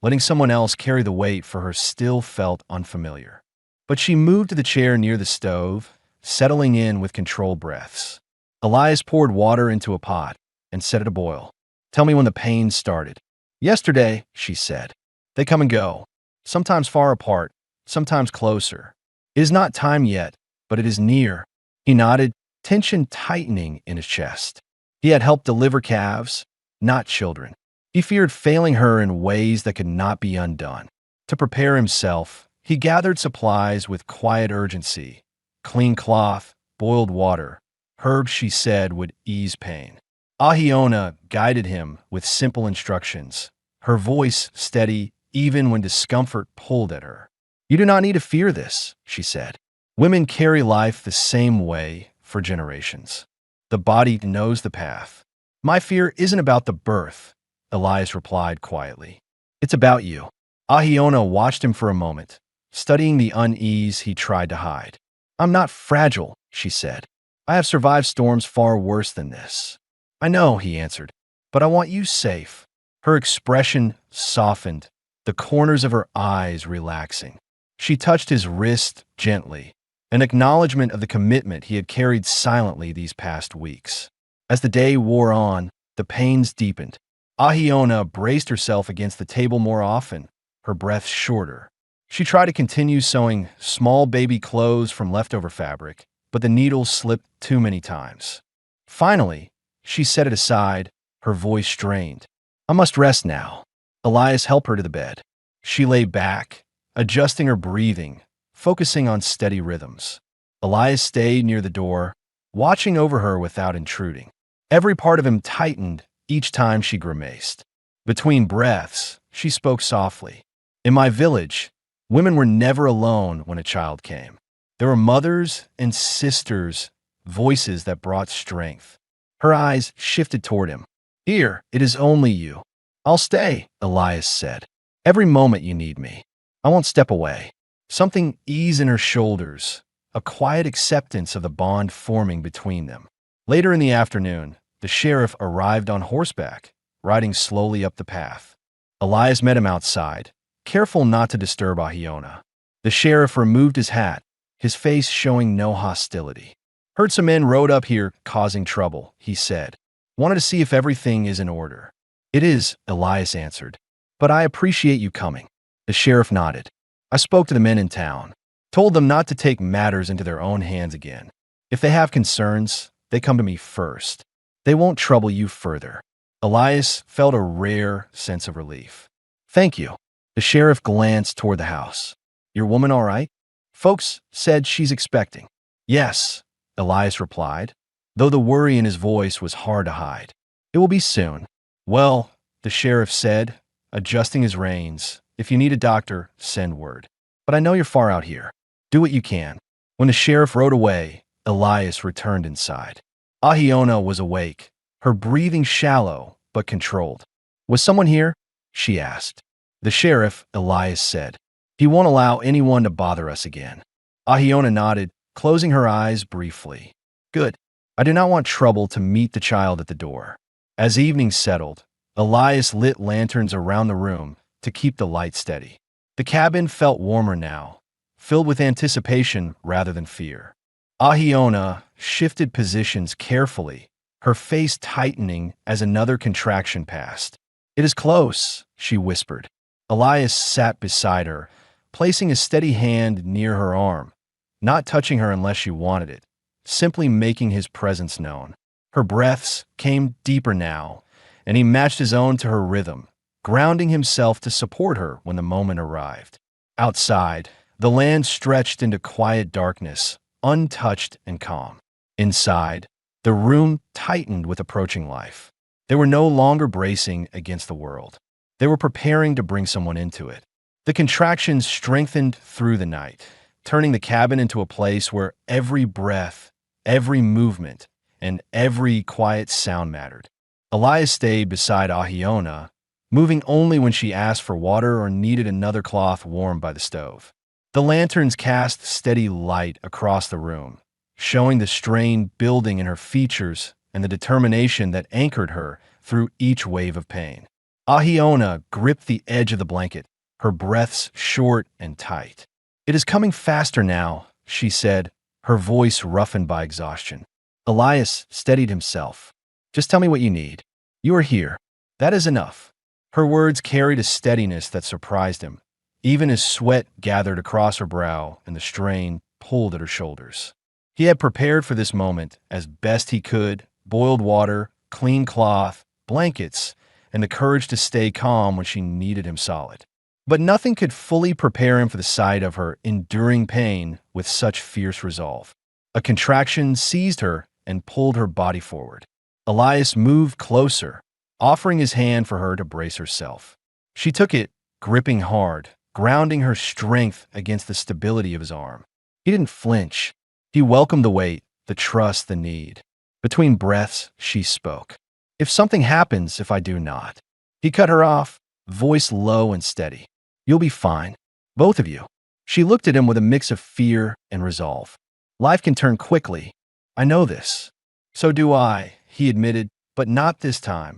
Letting someone else carry the weight for her still felt unfamiliar. But she moved to the chair near the stove, settling in with controlled breaths. Elias poured water into a pot and set it to boil. "Tell me when the pain started." "Yesterday," she said. "They come and go, sometimes far apart, sometimes closer. It is not time yet, but it is near." He nodded, tension tightening in his chest. He had helped deliver calves, not children. He feared failing her in ways that could not be undone. To prepare himself, he gathered supplies with quiet urgency: clean cloth, boiled water, herbs she said would ease pain. Ahiona guided him with simple instructions, her voice steady even when discomfort pulled at her. "You do not need to fear this," she said. "Women carry life the same way for generations. The body knows the path." "My fear isn't about the birth," Elias replied quietly. "It's about you." Ahiona watched him for a moment, studying the unease he tried to hide. "I'm not fragile," she said. "I have survived storms far worse than this." "I know," he answered, "but I want you safe." Her expression softened, the corners of her eyes relaxing. She touched his wrist gently, an acknowledgement of the commitment he had carried silently these past weeks. As the day wore on, the pains deepened. Ahiona braced herself against the table more often, her breath shorter. She tried to continue sewing small baby clothes from leftover fabric, but the needles slipped too many times. Finally, she set it aside, her voice strained. "I must rest now." Elias helped her to the bed. She lay back, adjusting her breathing, focusing on steady rhythms. Elias stayed near the door, watching over her without intruding. Every part of him tightened each time she grimaced. Between breaths, she spoke softly. "In my village, women were never alone when a child came. There were mothers and sisters, voices that brought strength." Her eyes shifted toward him. "Here, it is only you." "I'll stay," Elias said. "Every moment you need me. I won't step away." Something eased in her shoulders, a quiet acceptance of the bond forming between them. Later in the afternoon, the sheriff arrived on horseback, riding slowly up the path. Elias met him outside, careful not to disturb Ahiona. The sheriff removed his hat, his face showing no hostility. "Heard some men rode up here causing trouble," he said. "Wanted to see if everything is in order." "It is," Elias answered. "But I appreciate you coming." The sheriff nodded. "I spoke to the men in town, told them not to take matters into their own hands again. If they have concerns, they come to me first. They won't trouble you further." Elias felt a rare sense of relief. "Thank you." The sheriff glanced toward the house. "Your woman all right? Folks said she's expecting." "Yes," Elias replied, though the worry in his voice was hard to hide. "It will be soon." "Well," the sheriff said, adjusting his reins, "if you need a doctor, send word. But I know you're far out here. Do what you can." When the sheriff rode away, Elias returned inside. Ahiona was awake, her breathing shallow but controlled. "Was someone here?" she asked. "The sheriff," Elias said. "He won't allow anyone to bother us again." Ahiona nodded, closing her eyes briefly. "Good. I do not want trouble to meet the child at the door." As evening settled, Elias lit lanterns around the room to keep the light steady. The cabin felt warmer now, filled with anticipation rather than fear. Ahiona shifted positions carefully, her face tightening as another contraction passed. "It is close," she whispered. Elias sat beside her, placing a steady hand near her arm, not touching her unless she wanted it, simply making his presence known. Her breaths came deeper now, and he matched his own to her rhythm, grounding himself to support her when the moment arrived. Outside, the land stretched into quiet darkness, untouched and calm. Inside, the room tightened with approaching life. They were no longer bracing against the world. They were preparing to bring someone into it. The contractions strengthened through the night, turning the cabin into a place where every breath, every movement, and every quiet sound mattered. Elias stayed beside Ahiona, moving only when she asked for water or needed another cloth warmed by the stove. The lanterns cast steady light across the room, showing the strain building in her features and the determination that anchored her through each wave of pain. Ahiona gripped the edge of the blanket, her breaths short and tight. "It is coming faster now," she said, her voice roughened by exhaustion. Elias steadied himself. "Just tell me what you need. You are here. That is enough." Her words carried a steadiness that surprised him, even as sweat gathered across her brow and the strain pulled at her shoulders. He had prepared for this moment as best he could: boiled water, clean cloth, blankets, and the courage to stay calm when she needed him solid. But nothing could fully prepare him for the sight of her enduring pain with such fierce resolve. A contraction seized her and pulled her body forward. Elias moved closer, offering his hand for her to brace herself. She took it, gripping hard, grounding her strength against the stability of his arm. He didn't flinch. He welcomed the weight, the trust, the need. Between breaths, she spoke. "If something happens, if I do not." He cut her off, voice low and steady. "You'll be fine. Both of you." She looked at him with a mix of fear and resolve. "Life can turn quickly. I know this." "So do I," he admitted, "but not this time."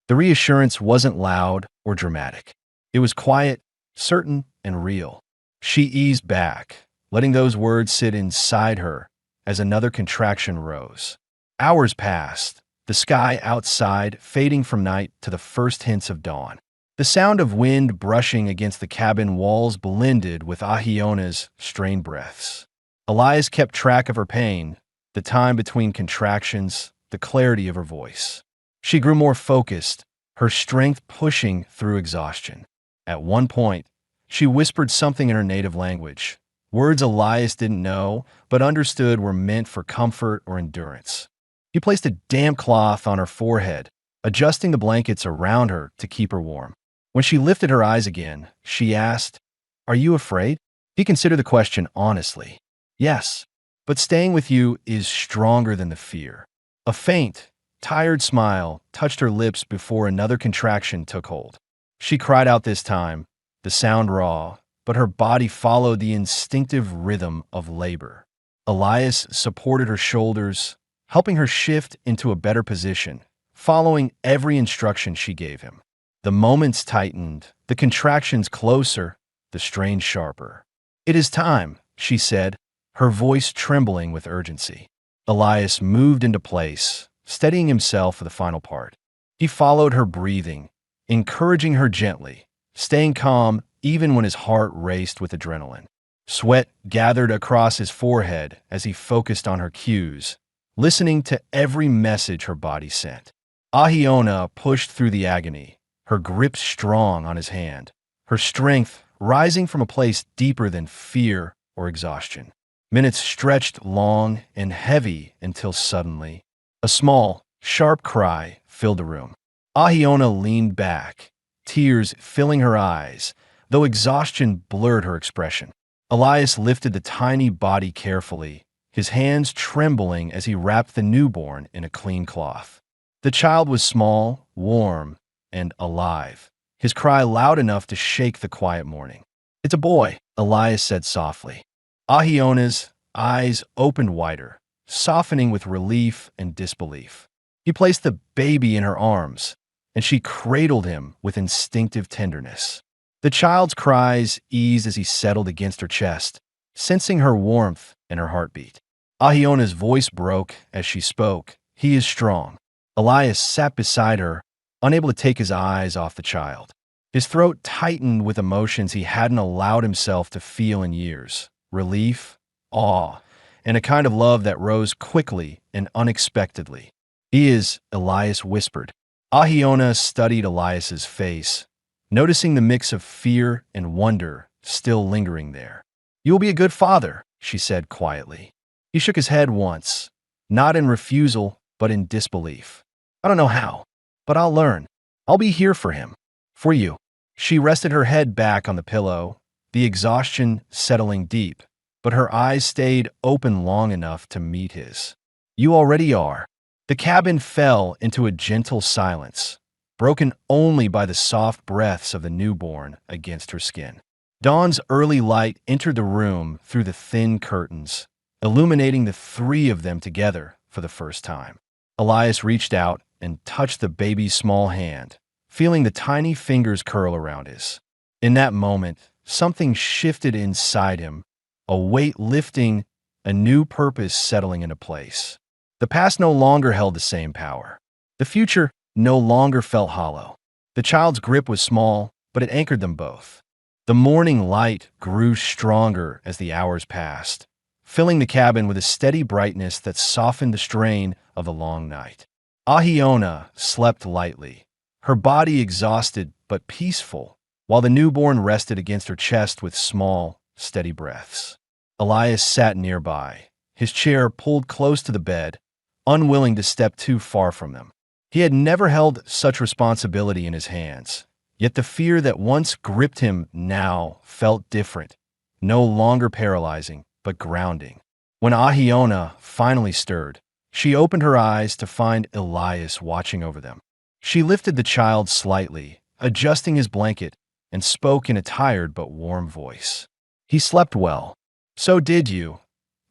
The reassurance wasn't loud or dramatic. It was quiet, certain, and real. She eased back, letting those words sit inside her as another contraction rose. Hours passed, the sky outside fading from night to the first hints of dawn. The sound of wind brushing against the cabin walls blended with Ahiona's strained breaths. Elias kept track of her pain, the time between contractions, the clarity of her voice. She grew more focused, her strength pushing through exhaustion. At one point, she whispered something in her native language, words Elias didn't know but understood were meant for comfort or endurance. He placed a damp cloth on her forehead, adjusting the blankets around her to keep her warm. When she lifted her eyes again, she asked, "Are you afraid?" He considered the question honestly. "Yes, but staying with you is stronger than the fear." A faint, tired smile touched her lips before another contraction took hold. She cried out this time, the sound raw, but her body followed the instinctive rhythm of labor. Elias supported her shoulders, helping her shift into a better position, following every instruction she gave him. The moments tightened, the contractions closer, the strain sharper. "It is time," she said, her voice trembling with urgency. Elias moved into place, steadying himself for the final part. He followed her breathing, encouraging her gently, staying calm even when his heart raced with adrenaline. Sweat gathered across his forehead as he focused on her cues, listening to every message her body sent. Ahiona pushed through the agony, her grip strong on his hand, her strength rising from a place deeper than fear or exhaustion. Minutes stretched long and heavy until suddenly, a small, sharp cry filled the room. Ahiona leaned back, tears filling her eyes, though exhaustion blurred her expression. Elias lifted the tiny body carefully, his hands trembling as he wrapped the newborn in a clean cloth. The child was small, warm, and alive, his cry loud enough to shake the quiet morning. "It's a boy," Elias said softly. Ahiona's eyes opened wider, softening with relief and disbelief. He placed the baby in her arms, and she cradled him with instinctive tenderness. The child's cries eased as he settled against her chest, sensing her warmth and her heartbeat. Ahiona's voice broke as she spoke. "He is strong." Elias sat beside her, unable to take his eyes off the child. His throat tightened with emotions he hadn't allowed himself to feel in years: relief, awe, and a kind of love that rose quickly and unexpectedly. "He is," Elias whispered. Ahiona studied Elias's face, noticing the mix of fear and wonder still lingering there. "You will be a good father," she said quietly. He shook his head once, not in refusal, but in disbelief. "I don't know how, but I'll learn. I'll be here for him. For you." She rested her head back on the pillow, the exhaustion settling deep, but her eyes stayed open long enough to meet his. "You already are." The cabin fell into a gentle silence, broken only by the soft breaths of the newborn against her skin. Dawn's early light entered the room through the thin curtains, illuminating the three of them together for the first time. Elias reached out and touched the baby's small hand, feeling the tiny fingers curl around his. In that moment, something shifted inside him, a weight lifting, a new purpose settling into place. The past no longer held the same power. The future no longer felt hollow. The child's grip was small, but it anchored them both. The morning light grew stronger as the hours passed, filling the cabin with a steady brightness that softened the strain of the long night. Ahiona slept lightly, her body exhausted but peaceful, while the newborn rested against her chest with small, steady breaths. Elias sat nearby, his chair pulled close to the bed, unwilling to step too far from them. He had never held such responsibility in his hands, yet the fear that once gripped him now felt different, no longer paralyzing, but grounding. When Ahiona finally stirred, she opened her eyes to find Elias watching over them. She lifted the child slightly, adjusting his blanket, and spoke in a tired but warm voice. "He slept well." "So did you,"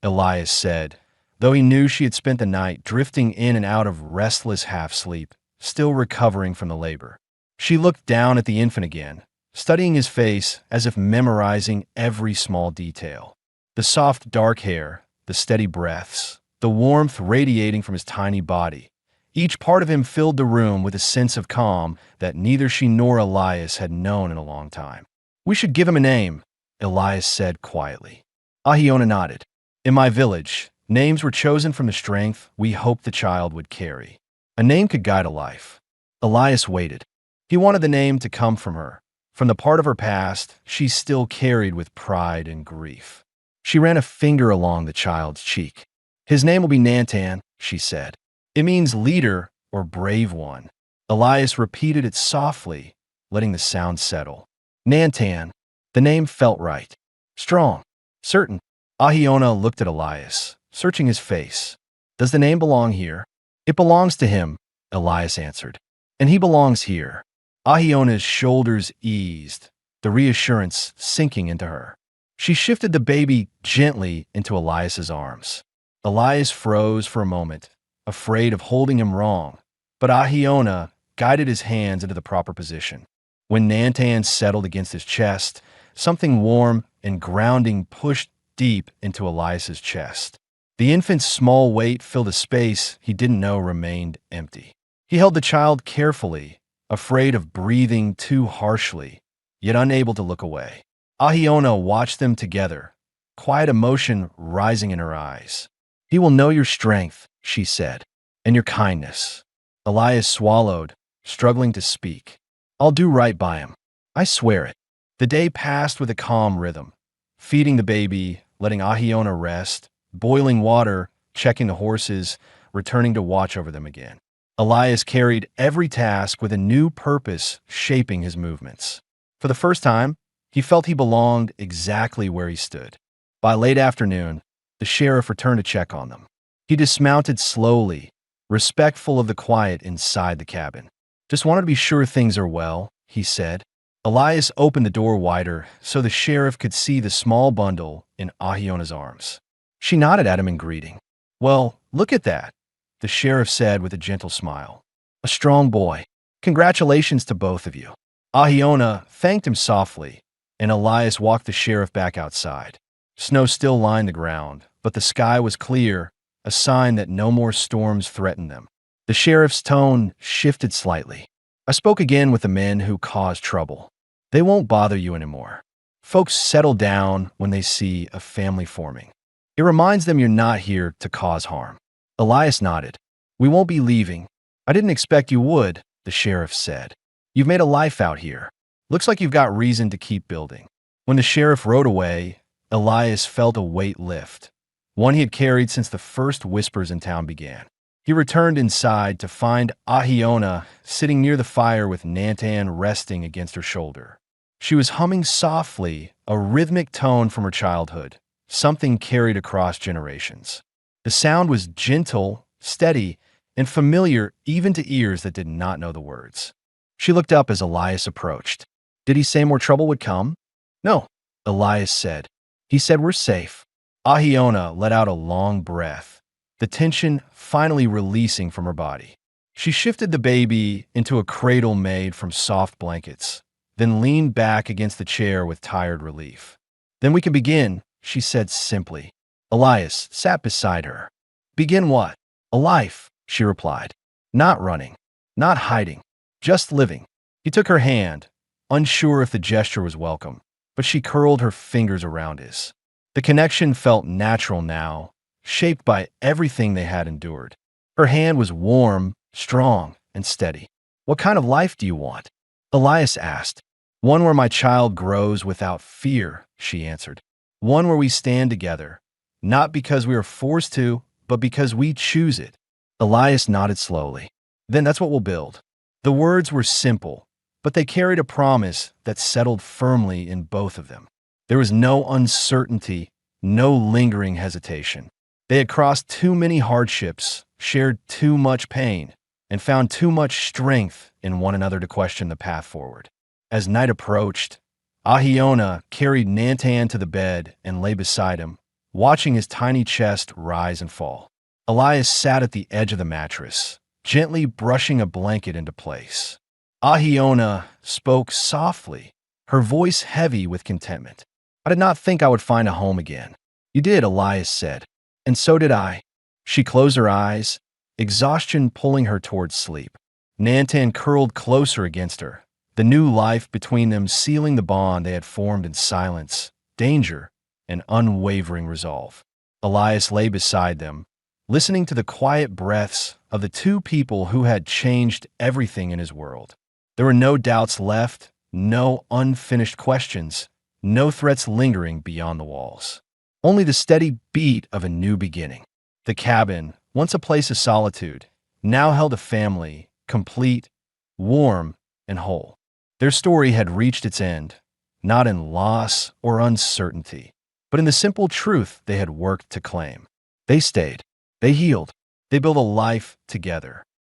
Elias said, though he knew she had spent the night drifting in and out of restless half-sleep, still recovering from the labor. She looked down at the infant again, studying his face as if memorizing every small detail. The soft dark hair, the steady breaths, the warmth radiating from his tiny body. Each part of him filled the room with a sense of calm that neither she nor Elias had known in a long time. "We should give him a name," Elias said quietly. Ahiona nodded. "In my village, names were chosen from the strength we hoped the child would carry. A name could guide a life." Elias waited. He wanted the name to come from her, from the part of her past she still carried with pride and grief. She ran a finger along the child's cheek. "His name will be Nantan," she said. "It means leader or brave one." Elias repeated it softly, letting the sound settle. Nantan. The name felt right. Strong. Certain. Ahiona looked at Elias, searching his face. "Does the name belong here?" "It belongs to him," Elias answered. "And he belongs here." Ahiona's shoulders eased, the reassurance sinking into her. She shifted the baby gently into Elias's arms. Elias froze for a moment, afraid of holding him wrong, but Ahiona guided his hands into the proper position. When Nantan settled against his chest, something warm and grounding pushed deep into Elias's chest. The infant's small weight filled a space he didn't know remained empty. He held the child carefully, afraid of breathing too harshly, yet unable to look away. Ahiona watched them together, quiet emotion rising in her eyes. "He will know your strength," she said, "and your kindness." Elias swallowed, struggling to speak. "I'll do right by him. I swear it." The day passed with a calm rhythm, feeding the baby, letting Ahiona rest, boiling water, checking the horses, returning to watch over them again. Elias carried every task with a new purpose shaping his movements. For the first time, he felt he belonged exactly where he stood. By late afternoon, the sheriff returned to check on them. He dismounted slowly, respectful of the quiet inside the cabin. "Just wanted to be sure things are well," he said. Elias opened the door wider so the sheriff could see the small bundle in Ahiona's arms. She nodded at him in greeting. "Well, look at that," the sheriff said with a gentle smile. "A strong boy. Congratulations to both of you." Ahiona thanked him softly, and Elias walked the sheriff back outside. Snow still lined the ground, but the sky was clear, a sign that no more storms threatened them. The sheriff's tone shifted slightly. "I spoke again with the men who caused trouble. They won't bother you anymore. Folks settle down when they see a family forming. It reminds them you're not here to cause harm." Elias nodded. "We won't be leaving." "I didn't expect you would," the sheriff said. "You've made a life out here. Looks like you've got reason to keep building." When the sheriff rode away, Elias felt a weight lift, one he had carried since the first whispers in town began. He returned inside to find Ahiona sitting near the fire with Nantan resting against her shoulder. She was humming softly, a rhythmic tone from her childhood, something carried across generations. The sound was gentle, steady, and familiar even to ears that did not know the words. She looked up as Elias approached. "Did he say more trouble would come?" "No," Elias said. "He said we're safe." Ahiona let out a long breath, the tension finally releasing from her body. She shifted the baby into a cradle made from soft blankets, then leaned back against the chair with tired relief. "Then we can begin," she said simply. Elias sat beside her. "Begin what?" "A life," she replied. "Not running, not hiding, just living." He took her hand, unsure if the gesture was welcome, but she curled her fingers around his. The connection felt natural now, shaped by everything they had endured. Her hand was warm, strong, and steady. "What kind of life do you want?" Elias asked. "One where my child grows without fear," she answered. "One where we stand together, not because we are forced to, but because we choose it." Elias nodded slowly. "Then that's what we'll build." The words were simple, but they carried a promise that settled firmly in both of them. There was no uncertainty, no lingering hesitation. They had crossed too many hardships, shared too much pain, and found too much strength in one another to question the path forward. As night approached, Ahiona carried Nantan to the bed and lay beside him, watching his tiny chest rise and fall. Elias sat at the edge of the mattress, gently brushing a blanket into place. Ahiona spoke softly, her voice heavy with contentment. "I did not think I would find a home again." "You did," Elias said. "And so did I." She closed her eyes, exhaustion pulling her towards sleep. Nantan curled closer against her, the new life between them sealing the bond they had formed in silence, danger, and unwavering resolve. Elias lay beside them, listening to the quiet breaths of the two people who had changed everything in his world. There were no doubts left, no unfinished questions, no threats lingering beyond the walls. Only the steady beat of a new beginning. The cabin, once a place of solitude, now held a family, complete, warm, and whole. Their story had reached its end, not in loss or uncertainty, but in the simple truth they had worked to claim. They stayed. They healed. They built a life together.